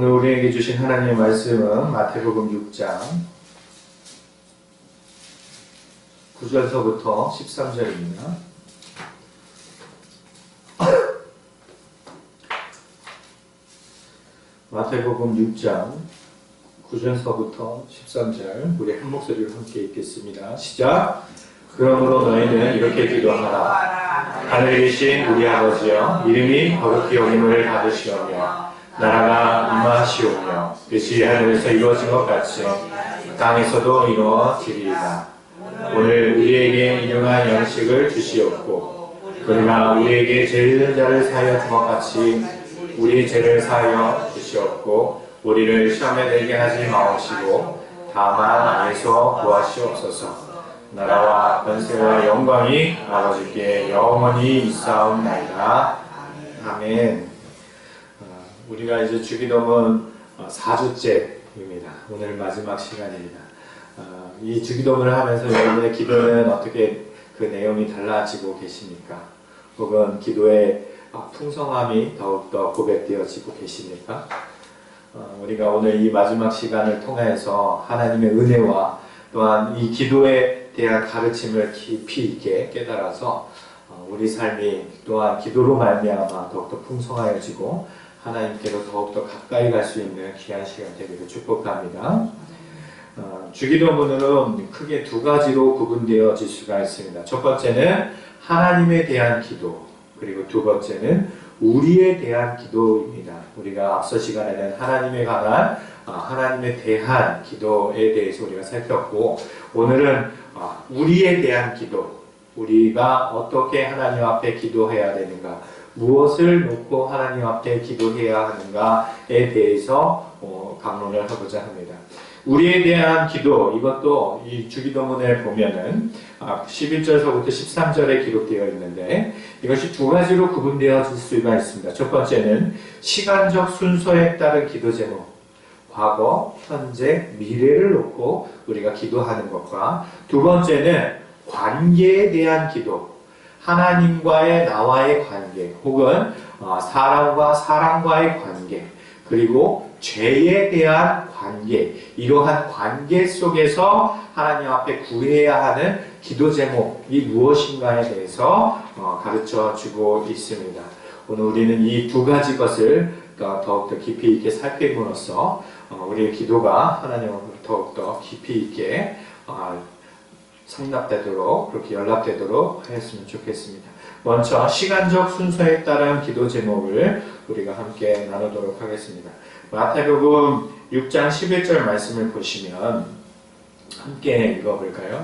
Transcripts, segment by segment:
오늘 우리에게 주신 하나님의 말씀은 마태복음 6장 9절서부터 13절입니다. 마태복음 6장 9절서부터 13절 우리 한 목소리로 함께 읽겠습니다. 시작! 그러므로 너희는 이렇게 기도하라. 하늘에 계신 우리 아버지여, 이름이 거룩히 여김을 받으시오며 나라가 임하시오며 뜻이 하늘에서 이루어진 것 같이 땅에서도 이루어지리이다. 오늘 우리에게 일용할 양식을 주시옵고 우리가 우리에게 죄 있는 자를 사하여 준 것 같이 우리 죄를 사하여 주시옵고 우리를 시험에 들게 하지 마옵시고 다만 악에서 구하시옵소서. 나라와 권세와 영광이 아버지께 영원히 있사옵나이다. 아멘. 우리가 이제 주기도문 4주째입니다. 오늘 마지막 시간입니다. 이 주기도문을 하면서 여러분의 기도는 어떻게 그 내용이 달라지고 계십니까? 혹은 기도의 풍성함이 더욱더 고백되어지고 계십니까? 우리가 오늘 이 마지막 시간을 통해서 하나님의 은혜와 또한 이 기도에 대한 가르침을 깊이 있게 깨달아서 우리 삶이 또한 기도로 말미암아 더욱더 풍성하여지고 하나님께로 더욱더 가까이 갈 수 있는 귀한 시간 되기를 축복합니다. 주기도문으로 크게 두 가지로 구분되어질 수가 있습니다. 첫 번째는 하나님에 대한 기도, 그리고 두 번째는 우리에 대한 기도입니다. 우리가 앞서 시간에는 하나님에 관한 하나님에 대한 기도에 대해서 우리가 살폈고, 오늘은 우리에 대한 기도, 우리가 어떻게 하나님 앞에 기도해야 되는가, 무엇을 놓고 하나님 앞에 기도해야 하는가에 대해서 강론을 하고자 합니다. 우리에 대한 기도, 이것도 이 주기도문을 보면은 11절서부터 13절에 기록되어 있는데 이것이 두 가지로 구분되어질 수가 있습니다. 첫 번째는 시간적 순서에 따른 기도 제목, 과거, 현재, 미래를 놓고 우리가 기도하는 것과, 두 번째는 관계에 대한 기도, 하나님과의 나와의 관계, 혹은 사람과 사람과의 관계, 그리고 죄에 대한 관계, 이러한 관계 속에서 하나님 앞에 구해야 하는 기도 제목이 무엇인가에 대해서 가르쳐 주고 있습니다. 오늘 우리는 이 두 가지 것을 더욱더 깊이 있게 살펴봄으로써 우리의 기도가 하나님으로 더욱더 깊이 있게 상납되도록, 그렇게 연락되도록 하였으면 좋겠습니다. 먼저 시간적 순서에 따른 기도 제목을 우리가 함께 나누도록 하겠습니다. 마태복음 6장 11절 말씀을 보시면 함께 읽어볼까요?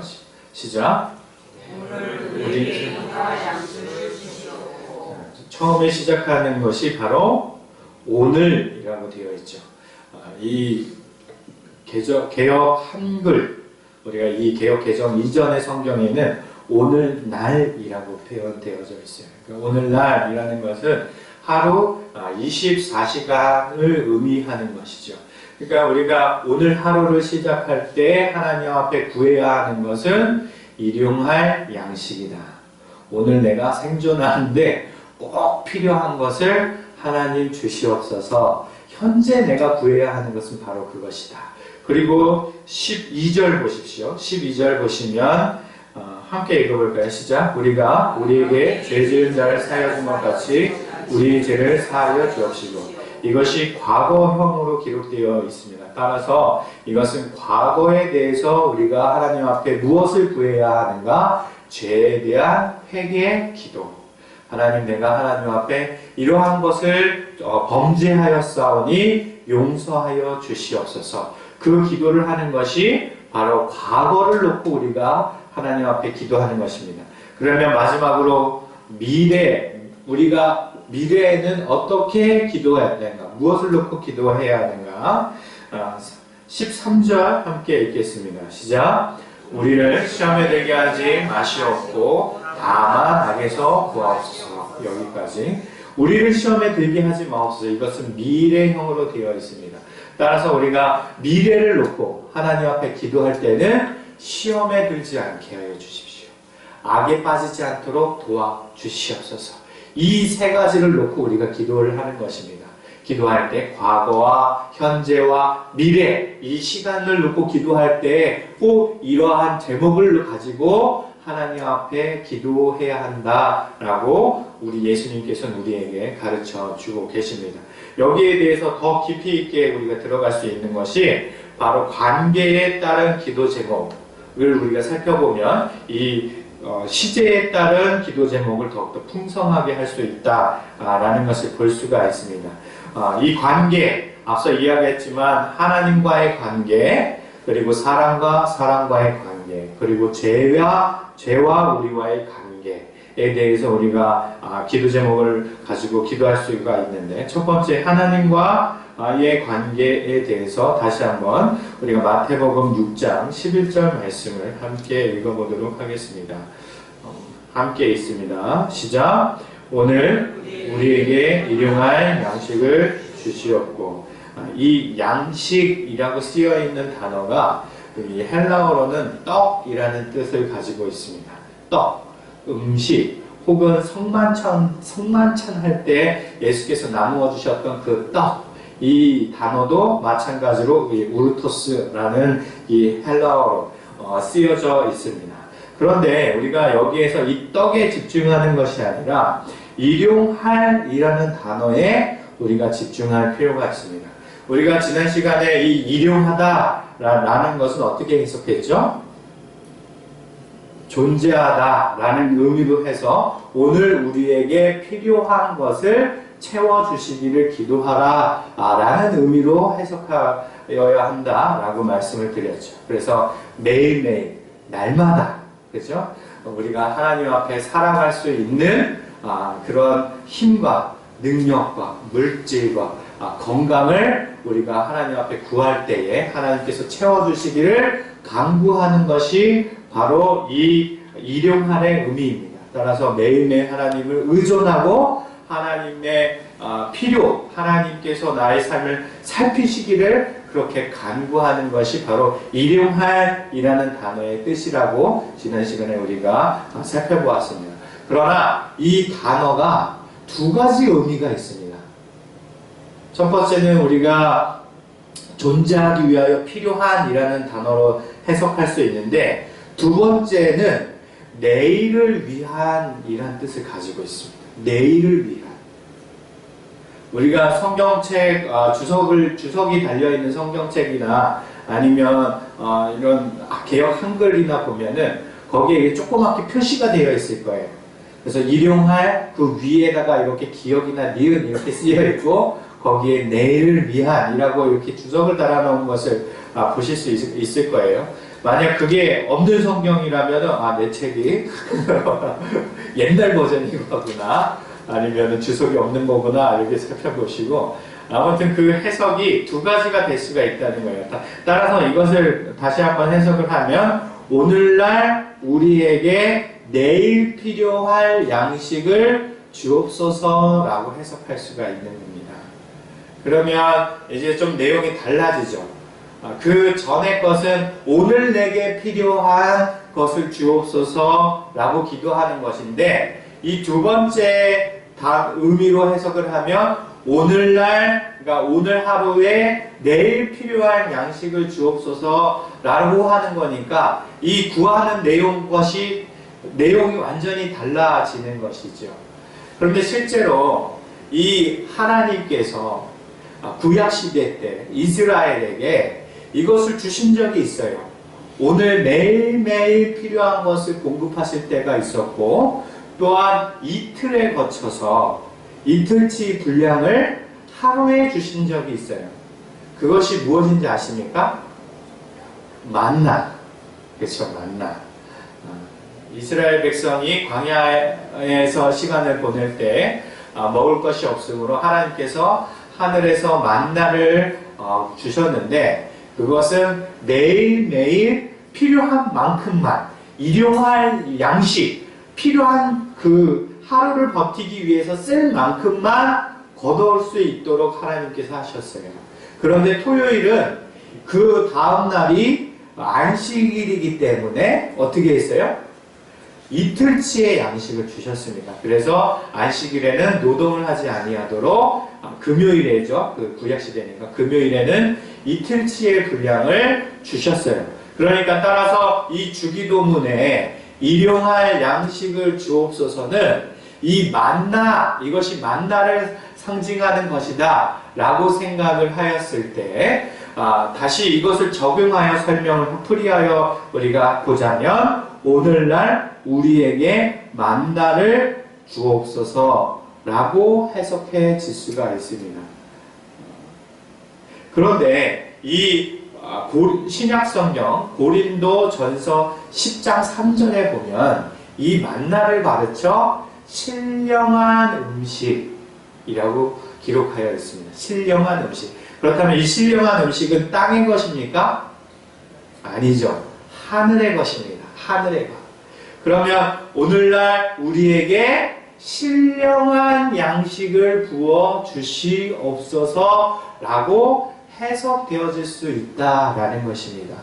시작! 우리 처음에 시작하는 것이 바로 오늘이라고 되어 있죠. 이 개역 한글, 우리가 이 개역 개정 이전의 성경에는 오늘날이라고 표현되어져 있어요. 그러니까 오늘날이라는 것은 하루 24시간을 의미하는 것이죠. 그러니까 우리가 오늘 하루를 시작할 때 하나님 앞에 구해야 하는 것은 일용할 양식이다. 오늘 내가 생존하는데 꼭 필요한 것을 하나님 주시옵소서. 현재 내가 구해야 하는 것은 바로 그것이다. 그리고 12절 보십시오. 12절 보시면 함께 읽어볼까요? 시작! 우리가 우리에게 죄 지은 자를 사하여 준 것 같이 우리의 죄를 사하여 주옵시고. 이것이 과거형으로 기록되어 있습니다. 따라서 이것은 과거에 대해서 우리가 하나님 앞에 무엇을 구해야 하는가? 죄에 대한 회개 기도. 하나님, 내가 하나님 앞에 이러한 것을 범죄하였사오니 용서하여 주시옵소서. 그 기도를 하는 것이 바로 과거를 놓고 우리가 하나님 앞에 기도하는 것입니다. 그러면 마지막으로 우리가 미래에는 어떻게 기도해야 되는가? 무엇을 놓고 기도해야 하는가? 13절 함께 읽겠습니다. 시작! 우리를 시험에 들게 하지 마시옵고 다만 악에서 구하옵소서. 여기까지. 우리를 시험에 들게 하지 마옵소서. 이것은 미래형으로 되어 있습니다. 따라서 우리가 미래를 놓고 하나님 앞에 기도할 때는 시험에 들지 않게 하여 주십시오. 악에 빠지지 않도록 도와주시옵소서. 이 세 가지를 놓고 우리가 기도를 하는 것입니다. 기도할 때 과거와 현재와 미래 이 시간을 놓고 기도할 때 꼭 이러한 제목을 가지고 하나님 앞에 기도해야 한다라고 우리 예수님께서는 우리에게 가르쳐 주고 계십니다. 여기에 대해서 더 깊이 있게 우리가 들어갈 수 있는 것이 바로 관계에 따른 기도 제목을 우리가 살펴보면 이 시제에 따른 기도 제목을 더욱더 풍성하게 할 수 있다라는 것을 볼 수가 있습니다. 이 관계, 앞서 이야기했지만 하나님과의 관계, 그리고 사람과 사람과의 관계, 그리고 죄와 우리와의 관계에 대해서 우리가 기도 제목을 가지고 기도할 수가 있는데, 첫 번째 하나님과의 관계에 대해서 다시 한번 우리가 마태복음 6장 11절 말씀을 함께 읽어보도록 하겠습니다. 함께 있습니다. 시작. 오늘 우리에게 일용할 양식을 주시옵고. 이 양식이라고 쓰여 있는 단어가 이 헬라어로는 떡이라는 뜻을 가지고 있습니다. 떡, 음식, 혹은 성만찬 할 때 예수께서 나누어 주셨던 그 떡, 이 단어도 마찬가지로 이 우르토스라는 이 헬라어로 쓰여져 있습니다. 그런데 우리가 여기에서 이 떡에 집중하는 것이 아니라 일용할이라는 단어에 우리가 집중할 필요가 있습니다. 우리가 지난 시간에 이 일용하다라는 것은 어떻게 해석했죠? 존재하다라는 의미로 해서 오늘 우리에게 필요한 것을 채워주시기를 기도하라라는 의미로 해석하여야 한다라고 말씀을 드렸죠. 그래서 매일매일, 날마다, 그렇죠? 우리가 하나님 앞에 살아갈 수 있는 그런 힘과 능력과 물질과 건강을 우리가 하나님 앞에 구할 때에 하나님께서 채워주시기를 간구하는 것이 바로 이 일용할의 의미입니다. 따라서 매일매일 하나님을 의존하고 하나님의 필요, 하나님께서 나의 삶을 살피시기를 그렇게 간구하는 것이 바로 일용할이라는 단어의 뜻이라고 지난 시간에 우리가 살펴보았습니다. 그러나 이 단어가 두 가지 의미가 있습니다. 첫 번째는 우리가 존재하기 위하여 필요한이라는 단어로 해석할 수 있는데, 두 번째는 내일을 위한이라는 뜻을 가지고 있습니다. 내일을 위한. 우리가 성경책 주석이 달려있는 성경책이나 아니면 이런 개역 한글이나 보면은 거기에 조그맣게 표시가 되어 있을 거예요. 그래서 일용할 그 위에다가 이렇게 기억이나 니은 이렇게 쓰여 있고 거기에 내일을 위한이라고 이렇게 주석을 달아놓은 것을 보실 수 있을 거예요. 만약 그게 없는 성경이라면 내 책이 옛날 버전인 거구나, 아니면 주석이 없는 거구나 이렇게 살펴보시고, 아무튼 그 해석이 두 가지가 될 수가 있다는 거예요. 따라서 이것을 다시 한번 해석을 하면 오늘날 우리에게 내일 필요할 양식을 주옵소서라고 해석할 수가 있는 겁니다. 그러면 이제 좀 내용이 달라지죠. 그 전의 것은 오늘 내게 필요한 것을 주옵소서라고 기도하는 것인데, 이 두 번째 의미로 해석을 하면 오늘날, 그러니까 오늘 하루에 내일 필요한 양식을 주옵소서라고 하는 거니까 이 구하는 내용이 완전히 달라지는 것이죠. 그런데 실제로 이 하나님께서 구약시대 때 이스라엘에게 이것을 주신 적이 있어요. 오늘 매일매일 필요한 것을 공급하실 때가 있었고, 또한 이틀에 거쳐서 이틀치 분량을 하루에 주신 적이 있어요. 그것이 무엇인지 아십니까? 만나. 그렇죠, 만나. 이스라엘 백성이 광야에서 시간을 보낼 때 먹을 것이 없으므로 하나님께서 하늘에서 만나를 주셨는데, 그것은 매일매일 필요한 만큼만, 일용할 양식, 필요한 그 하루를 버티기 위해서 쓸 만큼만 거둬올 수 있도록 하나님께서 하셨어요. 그런데 토요일은 그 다음 날이 안식일이기 때문에 어떻게 했어요? 이틀치의 양식을 주셨습니다. 그래서 안식일에는 노동을 하지 아니하도록 금요일에죠. 그 구약시대니까 금요일에는 이틀치의 분량을 주셨어요. 그러니까 따라서 이 주기도문에 일용할 양식을 주옵소서는 이 만나, 이것이 만나를 상징하는 것이다 라고 생각을 하였을 때 다시 이것을 적용하여 설명을 풀이하여 우리가 보자면 오늘날 우리에게 만나를 주옵소서 라고 해석해 질 수가 있습니다. 그런데 이 신약성경 고린도 전서 10장 3절에 보면 이 만나를 가르쳐 신령한 음식이라고 기록하여 있습니다. 신령한 음식. 그렇다면 이 신령한 음식은 땅의 것입니까? 아니죠. 하늘의 것입니다. 하늘의 것. 그러면 오늘날 우리에게 신령한 양식을 부어 주시옵소서라고 해석되어질 수 있다라는 것입니다.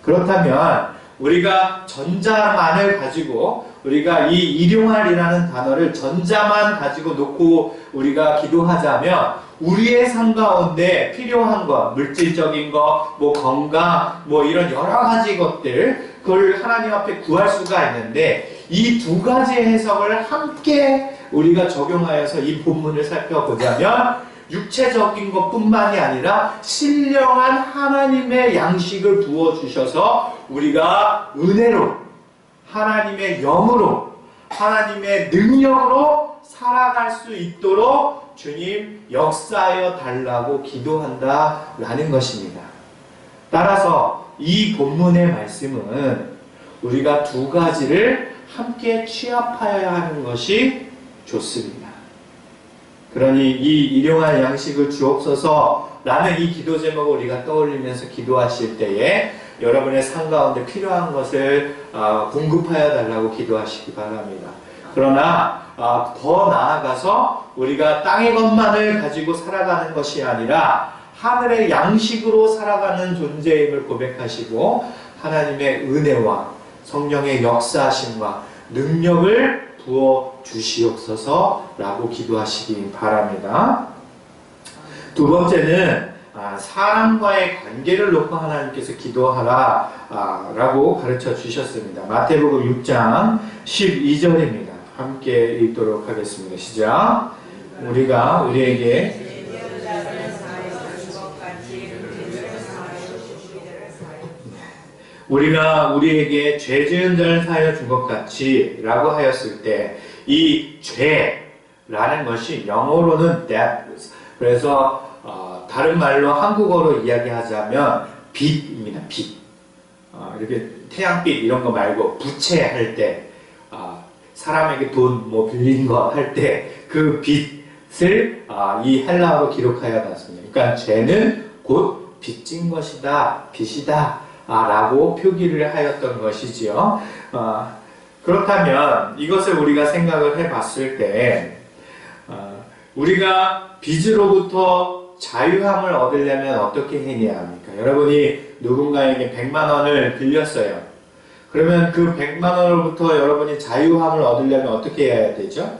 그렇다면 우리가 전자만을 가지고 우리가 이 일용할이라는 단어를 전자만 가지고 놓고 우리가 기도하자면 우리의 삶 가운데 필요한 것, 물질적인 것, 뭐 건강, 뭐 이런 여러 가지 것들 그걸 하나님 앞에 구할 수가 있는데 이 두 가지의 해석을 함께 우리가 적용하여서 이 본문을 살펴보자면 육체적인 것뿐만이 아니라 신령한 하나님의 양식을 부어주셔서 우리가 은혜로 하나님의 영으로 하나님의 능력으로 살아갈 수 있도록 주님 역사하여 달라고 기도한다라는 것입니다. 따라서 이 본문의 말씀은 우리가 두 가지를 함께 취합하여야 하는 것이 좋습니다. 그러니 이 일용할 양식을 주옵소서라는 이 기도 제목을 우리가 떠올리면서 기도하실 때에 여러분의 삶 가운데 필요한 것을 공급하여 달라고 기도하시기 바랍니다. 그러나 더 나아가서 우리가 땅의 것만을 가지고 살아가는 것이 아니라 하늘의 양식으로 살아가는 존재임을 고백하시고 하나님의 은혜와 성령의 역사하심과 능력을 부어 주시옵소서라고 기도하시기 바랍니다. 두 번째는 사람과의 관계를 놓고 하나님께서 기도하라 라고 가르쳐 주셨습니다. 마태복음 6장 12절입니다. 함께 읽도록 하겠습니다. 시작. 우리가 우리에게 우리에게 죄 지은 자를 사하여 준 것 같이 라고 하였을 때 이 죄라는 것이 영어로는 death, 그래서 다른 말로 한국어로 이야기하자면 빚입니다. 빚. 이렇게 태양빛 이런 거 말고 부채할 때 사람에게 돈 뭐 빌린 거 할 때 그 빚을 이 헬라어로 기록하여 놨습니다. 그러니까 죄는 곧 빚진 것이다, 빚이다 라고 표기를 하였던 것이지요. 그렇다면 이것을 우리가 생각을 해봤을 때 우리가 빚으로부터 자유함을 얻으려면 어떻게 해야 합니까? 여러분이 누군가에게 100만 원을 빌렸어요. 그러면 그 100만 원으로부터 여러분이 자유함을 얻으려면 어떻게 해야 되죠?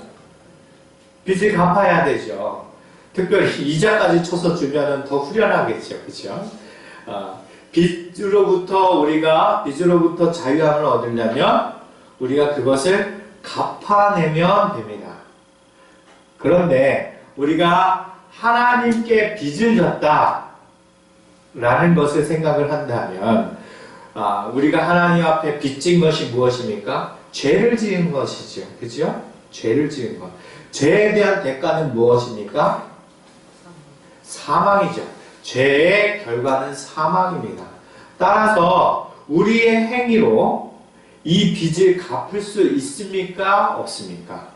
빚을 갚아야 되죠. 특별히 이자까지 쳐서 주면 더 후련하겠죠. 그렇죠? 빚으로부터 자유함을 얻으려면 우리가 그것을 갚아내면 됩니다. 그런데 우리가 하나님께 빚을 졌다 라는 것을 생각을 한다면 우리가 하나님 앞에 빚진 것이 무엇입니까? 죄를 지은 것이죠. 그죠? 죄를 지은 것. 죄에 대한 대가는 무엇입니까? 사망이죠. 죄의 결과는 사망입니다. 따라서 우리의 행위로 이 빚을 갚을 수 있습니까? 없습니까?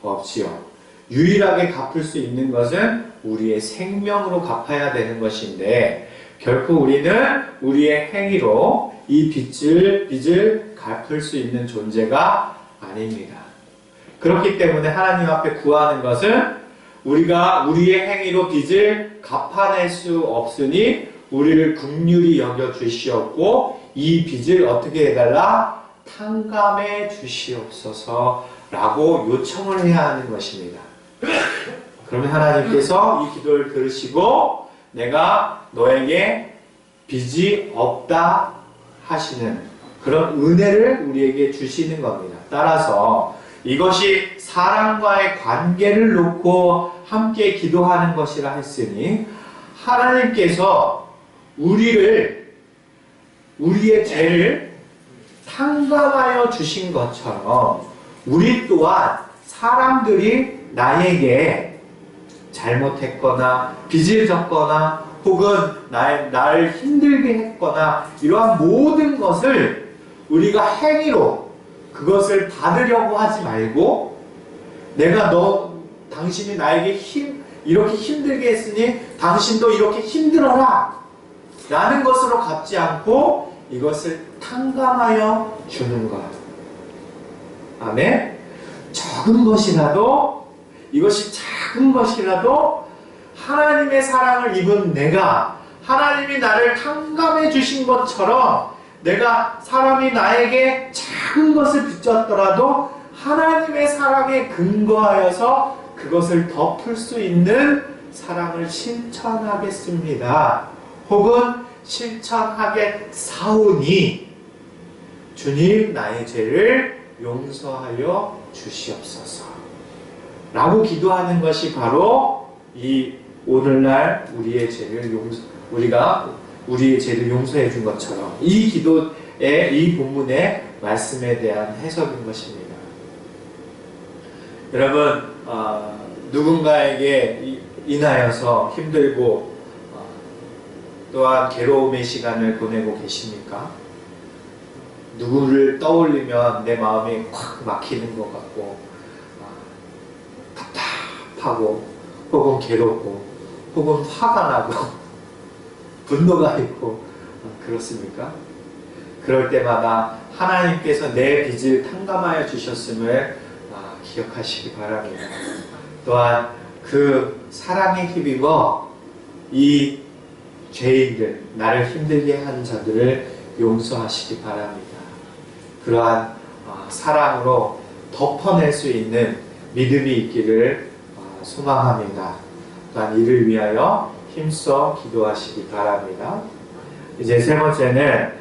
없지요. 유일하게 갚을 수 있는 것은 우리의 생명으로 갚아야 되는 것인데 결코 우리는 우리의 행위로 이 빚을 갚을 수 있는 존재가 아닙니다. 그렇기 때문에 하나님 앞에 구하는 것은 우리가 우리의 행위로 빚을 갚아낼 수 없으니 우리를 긍휼히 여겨 주시옵고 이 빚을 어떻게 해달라? 탕감해 주시옵소서 라고 요청을 해야 하는 것입니다. 그러면 하나님께서 이 기도를 들으시고 내가 너에게 빚이 없다 하시는 그런 은혜를 우리에게 주시는 겁니다. 따라서 이것이 사람과의 관계를 놓고 함께 기도하는 것이라 했으니 하나님께서 우리의 죄를 탕감하여 주신 것처럼 우리 또한 사람들이 나에게 잘못했거나 빚을 졌거나 혹은 나를 힘들게 했거나 이러한 모든 것을 우리가 행위로 그것을 받으려고 하지 말고 내가 당신이 나에게 이렇게 힘들게 했으니 당신도 이렇게 힘들어라 라는 것으로 갚지 않고 이것을 탕감하여 주는 것. 아멘. 이것이 작은 것이라도 하나님의 사랑을 입은 내가 하나님이 나를 탕감해 주신 것처럼 내가 사람이 나에게 작은 것을 빚졌더라도 하나님의 사랑에 근거하여서 그것을 덮을 수 있는 사랑을 실천하겠습니다. 혹은 실천하겠사오니 주님 나의 죄를 용서하여 주시옵소서 라고 기도하는 것이 바로 이 오늘날 우리의 죄를 용서해 준 것처럼 이 기도의 이 본문의 말씀에 대한 해석인 것입니다. 여러분 누군가에게 인하여서 힘들고 또한 괴로움의 시간을 보내고 계십니까? 누구를 떠올리면 내 마음이 콱 막히는 것 같고 답답하고 혹은 괴롭고 혹은 화가 나고 분노가 있고 그렇습니까? 그럴 때마다 하나님께서 내 빚을 탕감하여 주셨음을 기억하시기 바랍니다. 또한 그 사랑에 힘입어 이 죄인들, 나를 힘들게 한 자들을 용서하시기 바랍니다. 그러한 사랑으로 덮어낼 수 있는 믿음이 있기를 소망합니다. 또한 이를 위하여 힘써 기도하시기 바랍니다. 이제 세 번째는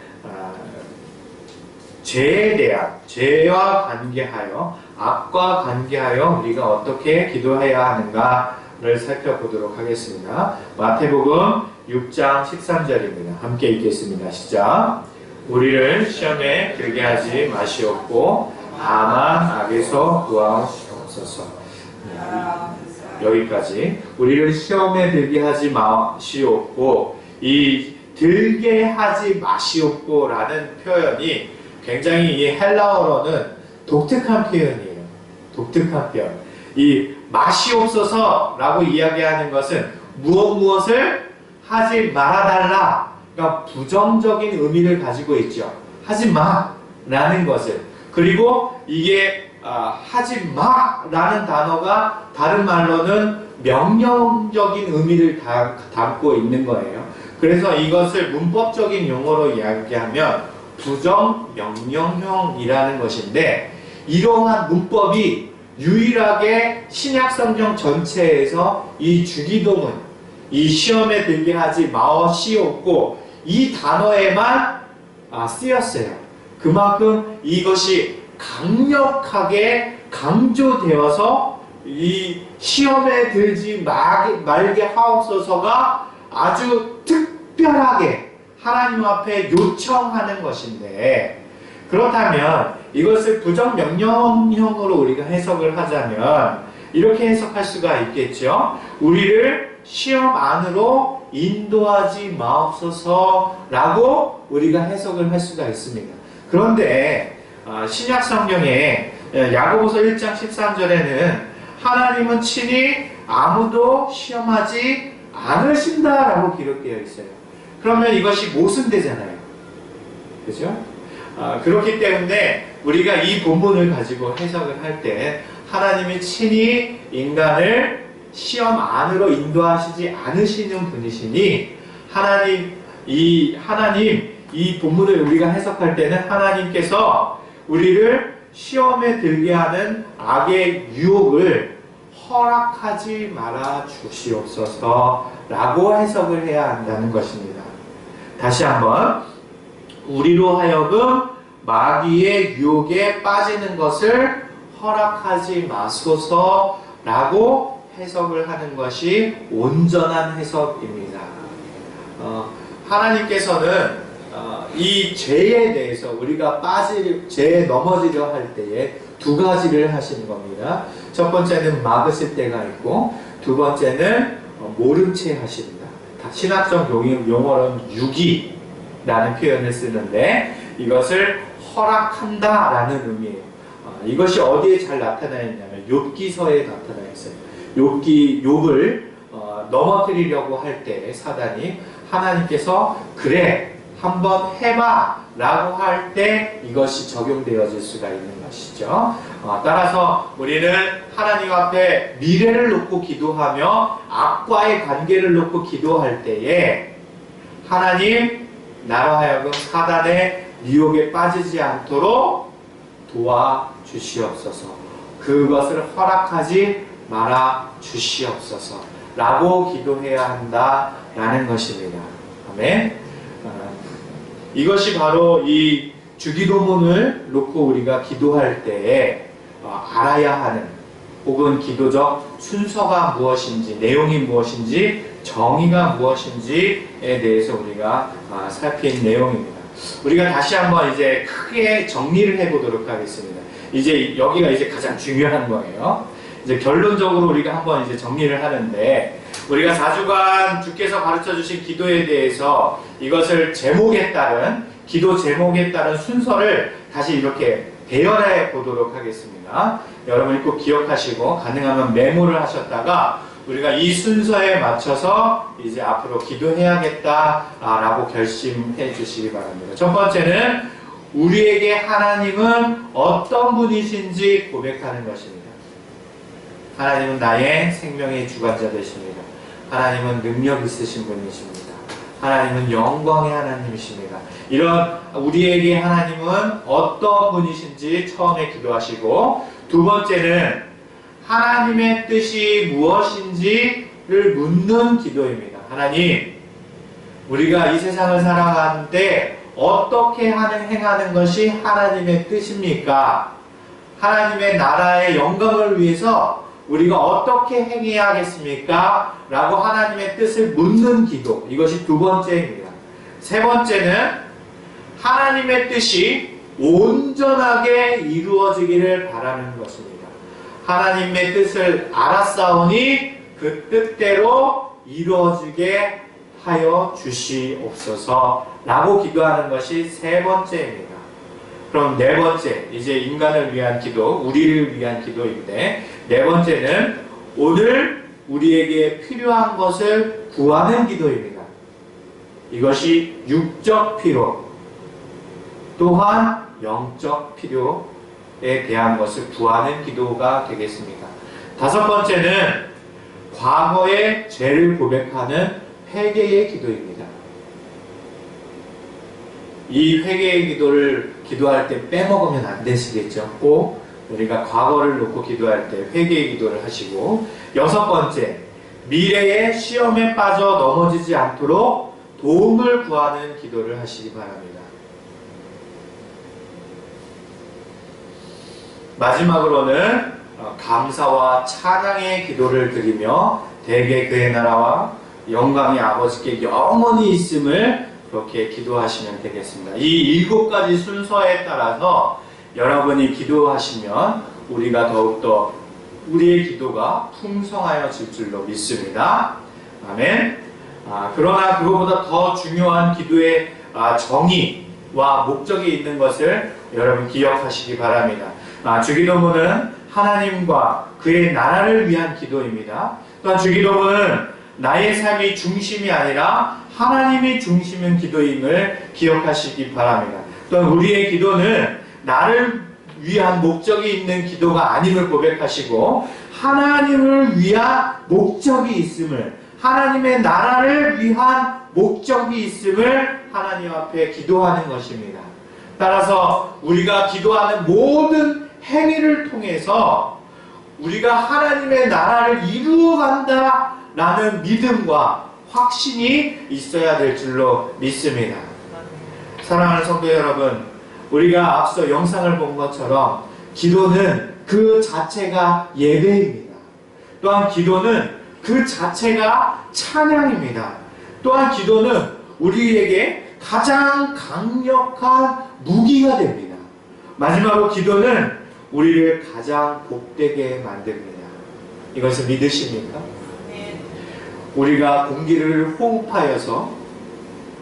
죄에 대한, 죄와 관계하여, 악과 관계하여 우리가 어떻게 기도해야 하는가를 살펴보도록 하겠습니다. 마태복음 6장 13절입니다. 함께 읽겠습니다. 시작. 우리를 시험에 들게 하지 마시옵고 다만 악에서 구하옵소서. 여기까지. 우리를 시험에 들게 하지 마시옵고, 이 들게 하지 마시옵고 라는 표현이 굉장히 이 헬라어로는 독특한 표현이에요. 독특한 표현. 이 마시옵소서 라고 이야기하는 것은 무엇을 하지 말아달라. 그러니까 부정적인 의미를 가지고 있죠. 하지 마 라는 것을. 그리고 이게 하지 마 라는 단어가 다른 말로는 명령적인 의미를 담고 있는 거예요. 그래서 이것을 문법적인 용어로 이야기하면 부정명령형이라는 것인데, 이러한 문법이 유일하게 신약성경 전체에서 이 주기도문, 이 시험에 들게 하지 마시옵고 이 단어에만 쓰였어요. 그만큼 이것이 강력하게 강조되어서 이 시험에 들지 말게 하옵소서가 아주 특별하게 하나님 앞에 요청하는 것인데, 그렇다면 이것을 부정명령형으로 우리가 해석을 하자면 이렇게 해석할 수가 있겠죠. 우리를 시험 안으로 인도하지 마옵소서라고 우리가 해석을 할 수가 있습니다. 그런데 신약 성경에 야고보서 1장 13절에는 하나님은 친히 아무도 시험하지 않으신다라고 기록되어 있어요. 그러면 이것이 모순되잖아요. 그죠? 그렇기 때문에 우리가 이 본문을 가지고 해석을 할 때 하나님이 친히 인간을 시험 안으로 인도하시지 않으시는 분이시니 이 본문을 우리가 해석할 때는 하나님께서 우리를 시험에 들게 하는 악의 유혹을 허락하지 말아 주시옵소서 라고 해석을 해야 한다는 것입니다. 다시 한번, 우리로 하여금 마귀의 유혹에 빠지는 것을 허락하지 마소서 라고 해석을 하는 것이 온전한 해석입니다. 하나님께서는 이 죄에 대해서 우리가 죄에 넘어지려 할 때에 두 가지를 하시는 겁니다. 첫 번째는 막으실 때가 있고, 두 번째는 모른 채 하십니다. 신학적 용어로는 유기라는 표현을 쓰는데, 이것을 허락한다라는 의미예요. 이것이 어디에 잘 나타나 있냐면 욥기서에 나타나 있어요. 욥을 넘어뜨리려고 할 때 사단이 하나님께서 그래 한번 해봐 라고 할 때 이것이 적용되어질 수가 있는 것이죠. 따라서 우리는 하나님 앞에 미래를 놓고 기도하며 악과의 관계를 놓고 기도할 때에 하나님, 나로 하여금 사단의 유혹에 빠지지 않도록 도와주시옵소서, 그것을 허락하지 말아 주시옵소서 라고 기도해야 한다라는 것입니다. 아멘. 이것이 바로 이 주기도문을 놓고 우리가 기도할 때에 알아야 하는, 혹은 기도적 순서가 무엇인지, 내용이 무엇인지, 정의가 무엇인지에 대해서 우리가 살핀 내용입니다. 우리가 다시 한번 이제 크게 정리를 해보도록 하겠습니다. 이제 여기가 이제 가장 중요한 거예요. 이제 결론적으로 우리가 한번 이제 정리를 하는데, 우리가 4주간 주께서 가르쳐 주신 기도에 대해서 이것을 제목에 따른, 기도 제목에 따른 순서를 다시 이렇게 대열해 보도록 하겠습니다. 여러분이 꼭 기억하시고 가능하면 메모를 하셨다가 우리가 이 순서에 맞춰서 이제 앞으로 기도해야겠다라고 결심해 주시기 바랍니다. 첫 번째는 우리에게 하나님은 어떤 분이신지 고백하는 것입니다. 하나님은 나의 생명의 주관자 되십니다. 하나님은 능력 있으신 분이십니다. 하나님은 영광의 하나님이십니다. 이런 우리에게 하나님은 어떤 분이신지 처음에 기도하시고, 두 번째는 하나님의 뜻이 무엇인지를 묻는 기도입니다. 하나님, 우리가 이 세상을 살아가는데 어떻게 행하는 것이 하나님의 뜻입니까? 하나님의 나라의 영광을 위해서 우리가 어떻게 행해야 하겠습니까? 라고 하나님의 뜻을 묻는 기도. 이것이 두 번째입니다. 세 번째는 하나님의 뜻이 온전하게 이루어지기를 바라는 것입니다. 하나님의 뜻을 알았사오니 그 뜻대로 이루어지게 하여 주시옵소서 라고 기도하는 것이 세 번째입니다. 그럼 네 번째, 이제 인간을 위한 기도, 우리를 위한 기도인데, 네 번째는 오늘 우리에게 필요한 것을 구하는 기도입니다. 이것이 육적 필요, 또한 영적 필요에 대한 것을 구하는 기도가 되겠습니다. 다섯 번째는 과거의 죄를 고백하는 회개의 기도입니다. 이 회개의 기도를 기도할 때 빼먹으면 안 되시겠죠. 꼭 우리가 과거를 놓고 기도할 때 회개의 기도를 하시고, 여섯 번째, 미래의 시험에 빠져 넘어지지 않도록 도움을 구하는 기도를 하시기 바랍니다. 마지막으로는 감사와 찬양의 기도를 드리며 대개 그의 나라와 영광이 아버지께 영원히 있음을 그렇게 기도하시면 되겠습니다. 이 7가지 순서에 따라서 여러분이 기도하시면 우리가 더욱더 우리의 기도가 풍성하여질 줄로 믿습니다. 아멘. 그러나 그것보다 더 중요한 기도의 정의와 목적이 있는 것을 여러분 기억하시기 바랍니다. 주기도문은 하나님과 그의 나라를 위한 기도입니다. 또한 주기도문은 나의 삶이 중심이 아니라 하나님이 중심인 기도임을 기억하시기 바랍니다. 또한 우리의 기도는 나를 위한 목적이 있는 기도가 아님을 고백하시고, 하나님을 위한 목적이 있음을, 하나님의 나라를 위한 목적이 있음을 하나님 앞에 기도하는 것입니다. 따라서 우리가 기도하는 모든 행위를 통해서 우리가 하나님의 나라를 이루어간다라는 믿음과 확신이 있어야 될 줄로 믿습니다. 사랑하는 성도 여러분, 우리가 앞서 영상을 본 것처럼 기도는 그 자체가 예배입니다. 또한 기도는 그 자체가 찬양입니다. 또한 기도는 우리에게 가장 강력한 무기가 됩니다. 마지막으로 기도는 우리를 가장 복되게 만듭니다. 이것을 믿으십니까? 우리가 공기를 호흡하여서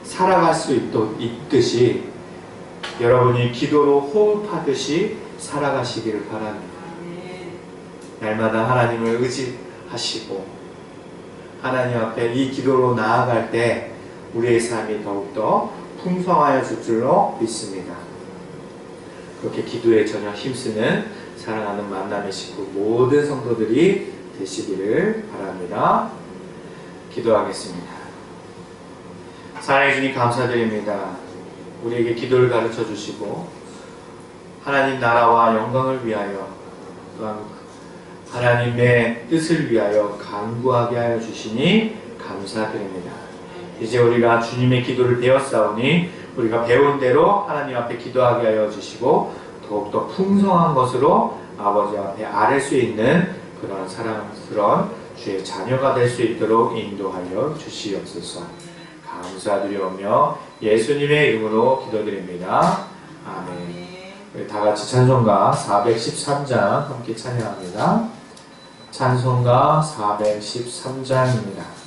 살아갈 수 있듯이 여러분이 기도로 호흡하듯이 살아가시기를 바랍니다. 날마다 하나님을 의지하시고 하나님 앞에 이 기도로 나아갈 때 우리의 삶이 더욱더 풍성하여질 줄로 믿습니다. 그렇게 기도에 전혀 힘쓰는 사랑하는 만남의 식구 모든 성도들이 되시기를 바랍니다. 기도하겠습니다. 사랑해 주님 감사드립니다. 우리에게 기도를 가르쳐 주시고 하나님 나라와 영광을 위하여 또한 하나님의 뜻을 위하여 간구하게 하여 주시니 감사드립니다. 이제 우리가 주님의 기도를 배웠사오니 우리가 배운 대로 하나님 앞에 기도하게 하여 주시고 더욱더 풍성한 것으로 아버지 앞에 아뢰 수 있는 그런 사랑스러운 주의 자녀가 될 수 있도록 인도하여 주시옵소서. 감사드리오며 예수님의 이름으로 기도드립니다. 아멘. 우리 다같이 찬송가 413장 함께 찬양합니다. 찬송가 413장입니다.